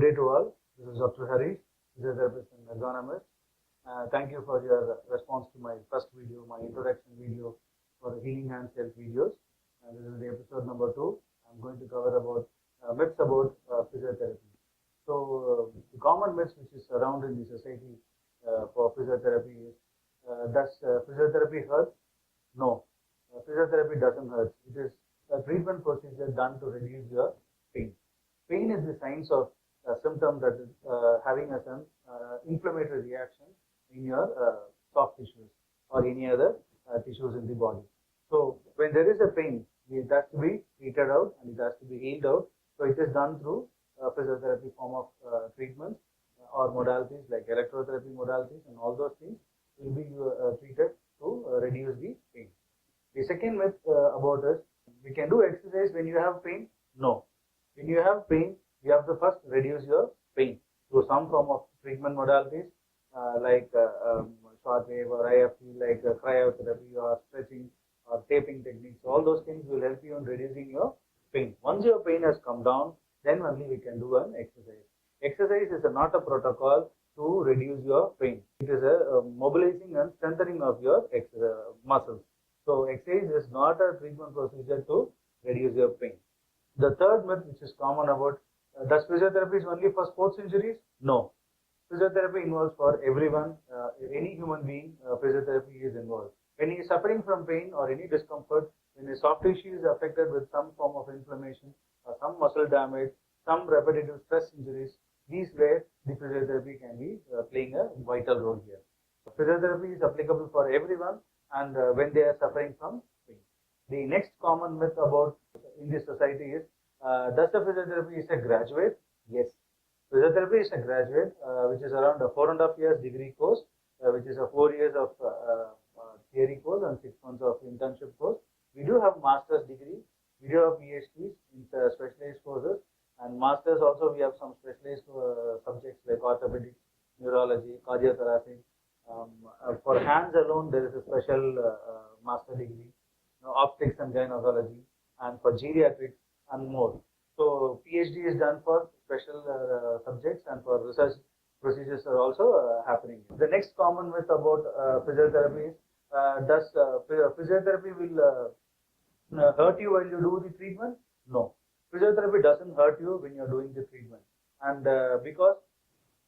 day to all. This is Dr. Harish, physiotherapist and ergonomist. Thank you for your response to my first video, my introduction video for the Healing Hands Health videos. This is the episode number 2. I'm going to cover about myths about physiotherapy. So, the common myths which is around in the society for physiotherapy is, does physiotherapy hurt? No, physiotherapy doesn't hurt. It is a treatment procedure done to reduce your pain. Pain is the signs of a symptom that is having some inflammatory reaction in your soft tissues or any other tissues in the body. So when there is a pain, it has to be treated out and it has to be healed out. So it is done through physiotherapy form of treatments or modalities like electrotherapy modalities, and all those things will be treated to reduce the pain. The second myth about us, we can do exercise when you have pain. No. When you have pain, you have to first reduce your pain through some form of treatment modalities like short wave or IFT, like cryotherapy or stretching or taping techniques. All those things will help you in reducing your pain. Once your pain has come down, then only we can do an exercise. Exercise is not a protocol to reduce your pain. It is a mobilizing and strengthening of your muscles. So exercise is not a treatment procedure to reduce your pain. The third myth which is common about, does physiotherapy is only for sports injuries? No. Physiotherapy involves for everyone, any human being, physiotherapy is involved. When he is suffering from pain or any discomfort, when his soft tissue is affected with some form of inflammation or some muscle damage, some repetitive stress injuries, these where the physiotherapy can be playing a vital role here. So physiotherapy is applicable for everyone, and when they are suffering from pain. The next common myth about in this society is, does the physiotherapy is a graduate? Yes. Physiotherapy is a graduate, which is around a 4.5 years degree course, which is a 4 years of theory course and 6 months of internship course. We do have master's degree, we do have PhDs in specialized courses, and masters also we have some specialized subjects like orthopedics, neurology, cardiothoracic. For hands alone, there is a special master degree, optics and gynecology, and for geriatrics and more. So PhD is done for special subjects, and for research procedures are also happening. The next common myth about physiotherapy is, does physiotherapy will hurt you while you do the treatment? No. Physiotherapy doesn't hurt you when you're doing the treatment. And because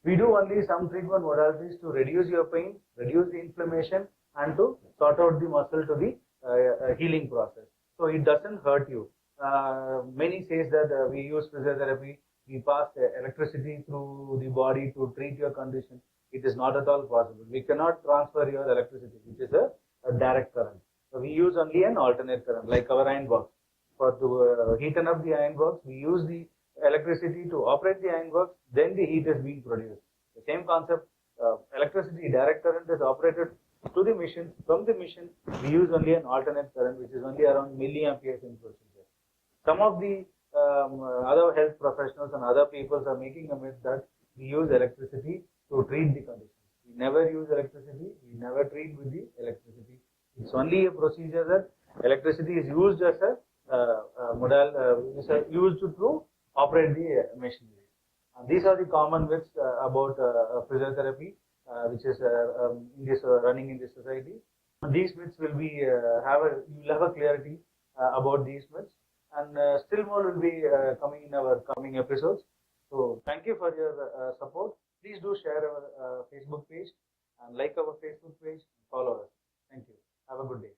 we do only some treatment modalities to reduce your pain, reduce the inflammation, and to sort out the muscle to the healing process. So it doesn't hurt you. Many says that we use physiotherapy, we pass electricity through the body to treat your condition. It is not at all possible. We cannot transfer your electricity, which is a direct current. So we use only an alternate current, like our iron box. For to heaten up the iron box, we use the electricity to operate the iron box, then the heat is being produced. The same concept, electricity, direct current is operated to the machine. From the machine, we use only an alternate current, which is only around milliamperes in procedure. Some of the other health professionals and other people are making a myth that we use electricity to treat the condition. We never use electricity, we never treat with the electricity. It's only a procedure that electricity is used as a used to operate the machinery. These are the common myths about physiotherapy, which is in this running in this society. These myths will be you will have a clarity about these myths, and still more will be coming in our coming episodes. So thank you for your support. Please do share our Facebook page and like our Facebook page. Follow us. Thank you. Have a good day.